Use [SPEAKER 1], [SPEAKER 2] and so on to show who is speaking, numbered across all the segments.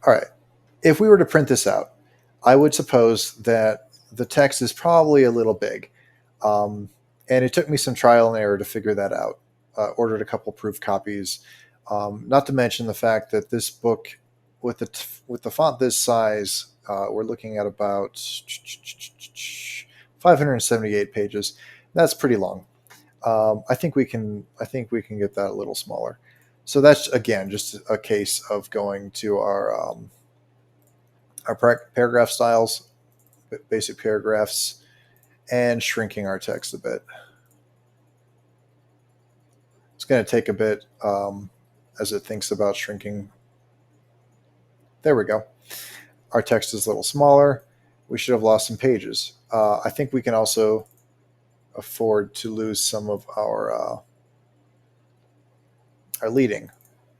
[SPEAKER 1] All right. If we were to print this out, I would suppose that the text is probably a little big. And it took me some trial and error to figure that out. Ordered a couple proof copies. Not to mention the fact that this book, with the font this size, we're looking at about 578 pages. That's pretty long. I think we can get that a little smaller. So that's again just a case of going to our paragraph styles, basic paragraphs, and shrinking our text a bit. It's going to take a bit as it thinks about shrinking. There we go. Our text is a little smaller. We should have lost some pages. I think we can also afford to lose some of our leading.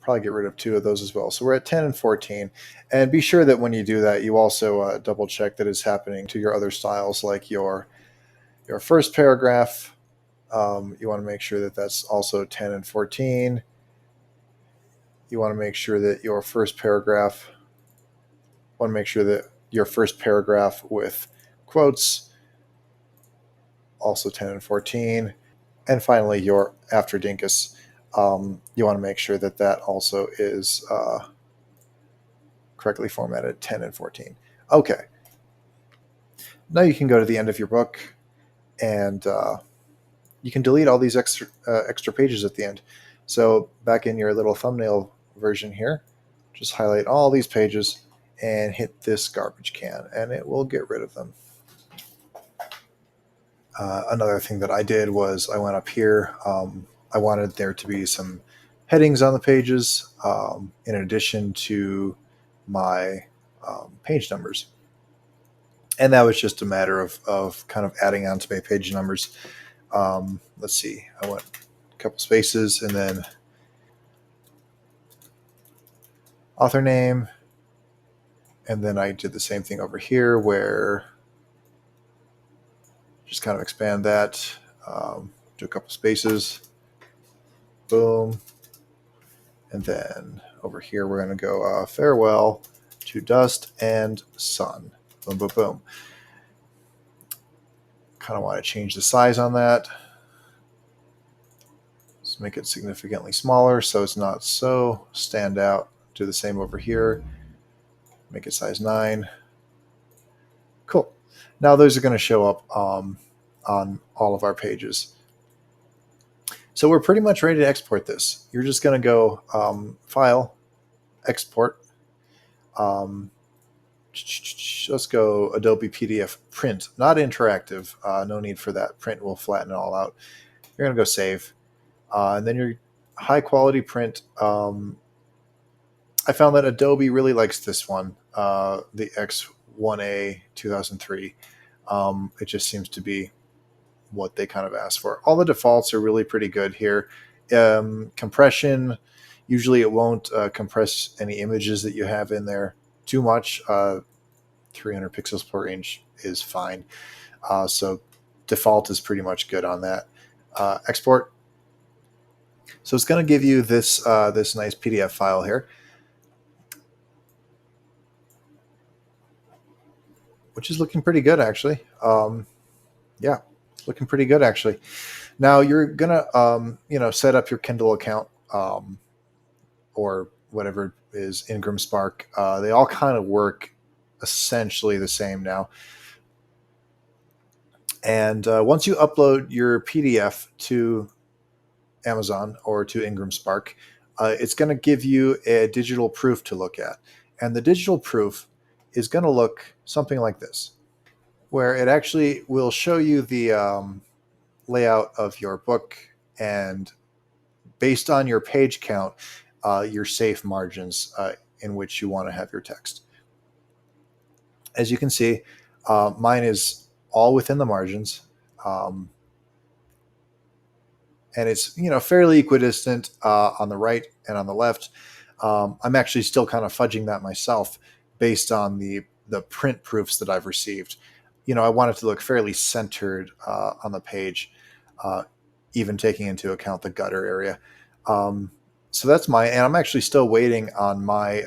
[SPEAKER 1] Probably get rid of 2 of those as well. So we're at 10 and 14. And be sure that when you do that, you also double check that it's happening to your other styles, like your first paragraph. You want to make sure that that's also 10 and 14. You want to make sure that your first paragraph, with quotes, also 10 and 14. And finally, your after dinkus, you want to make sure that that also is correctly formatted, 10 and 14. Okay. Now you can go to the end of your book, and you can delete all these extra pages at the end. So back in your little thumbnail version here, just highlight all these pages and hit this garbage can, and it will get rid of them. Another thing that I did was I went up here. I wanted there to be some headings on the pages in addition to my page numbers. And that was just a matter of kind of adding on to my page numbers. Let's see. I went a couple spaces and then author name. And then I did the same thing over here where just kind of expand that, do a couple spaces. Boom. And then over here, we're going to go farewell to dust and sun. Boom, boom, boom. Kind of want to change the size on that. Let's make it significantly smaller so it's not so stand out. Do the same over here. Make it size 9. Cool. Now those are going to show up on all of our pages. So we're pretty much ready to export this. You're just going to go File, Export. Let's go Adobe PDF Print. Not interactive. No need for that. Print will flatten it all out. You're going to go Save. And then your high quality print. I found that Adobe really likes this one, the X1A 2003. It just seems to be what they kind of ask for. All the defaults are really pretty good here. Compression, usually it won't compress any images that you have in there too much. 300 pixels per inch is fine. So default is pretty much good on that. Export. So it's going to give you this this nice PDF file here, which is looking pretty good actually. Yeah, looking pretty good actually. Now you're gonna set up your Kindle account or whatever is Ingram Spark. They all kind of work essentially the same now. And once you upload your PDF to Amazon or to Ingram Spark, it's going to give you a digital proof to look at. And the digital proof is going to look something like this, where it actually will show you the layout of your book, and based on your page count, your safe margins in which you want to have your text. As you can see, mine is all within the margins. And it's fairly equidistant on the right and on the left. I'm actually still kind of fudging that myself based on the print proofs that I've received. I want it to look fairly centered on the page, even taking into account the gutter area. So that's and I'm actually still waiting on my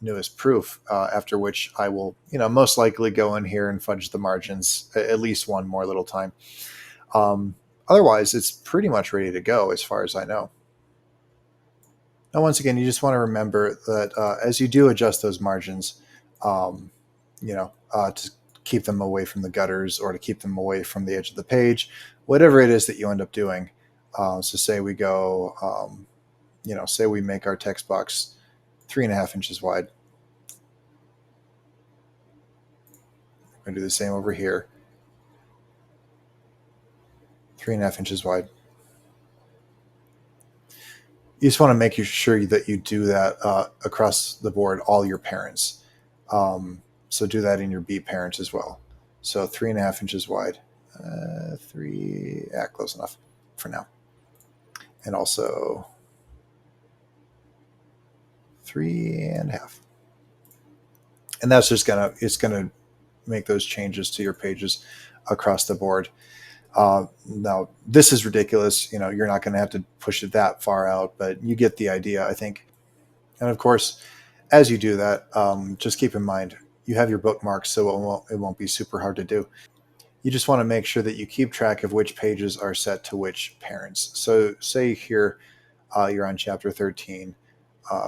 [SPEAKER 1] newest proof, after which I will, most likely go in here and fudge the margins at least one more little time. Otherwise, it's pretty much ready to go as far as I know. Now, once again, you just want to remember that as you do adjust those margins, um, to keep them away from the gutters or to keep them away from the edge of the page, whatever it is that you end up doing. So say we go, say we make our text box 3.5 inches wide. We're going to do the same over here. 3.5 inches wide. You just want to make sure that you do that across the board, all your parents. So do that in your B parents as well. So 3.5 inches wide. Close enough for now. And also 3.5. And that's just it's gonna make those changes to your pages across the board. Now, this is ridiculous. You're not going to have to push it that far out, but you get the idea, I think. And of course, as you do that, just keep in mind you have your bookmarks, so it won't be super hard to do. You just want to make sure that you keep track of which pages are set to which parents. So say here you're on chapter 13,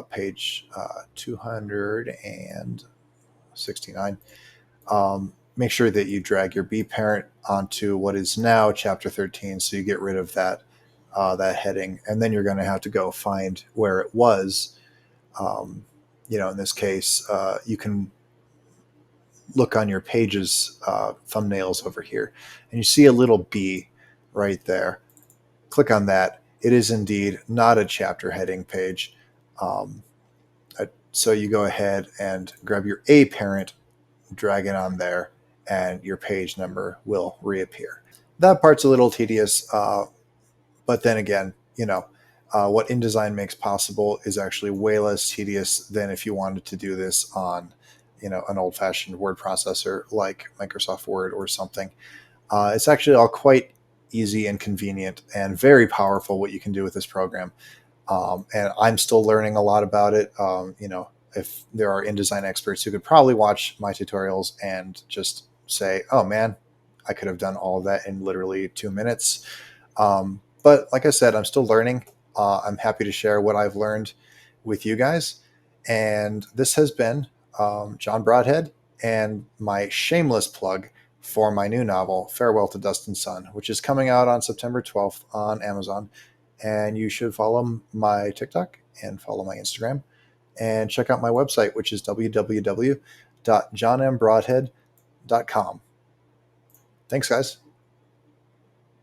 [SPEAKER 1] page 269. Make sure that you drag your B parent onto what is now chapter 13, so you get rid of that heading, and then you're going to have to go find where it was. In this case, you can look on your pages thumbnails over here, and you see a little B right there. Click on that. It is indeed not a chapter heading page. So you go ahead and grab your A parent, drag it on there, and your page number will reappear. That part's a little tedious, but then again, what InDesign makes possible is actually way less tedious than if you wanted to do this on, an old-fashioned word processor like Microsoft Word or something. It's actually all quite easy and convenient and very powerful what you can do with this program. And I'm still learning a lot about it. If there are InDesign experts who could probably watch my tutorials and just say, oh man, I could have done all of that in literally 2 minutes. But like I said, I'm still learning. I'm happy to share what I've learned with you guys. And this has been John Broadhead and my shameless plug for my new novel, Farewell to Dust and Sun, which is coming out on September 12th on Amazon. And you should follow my TikTok and follow my Instagram and check out my website, which is www.johnmbroadhead.com. Thanks, guys.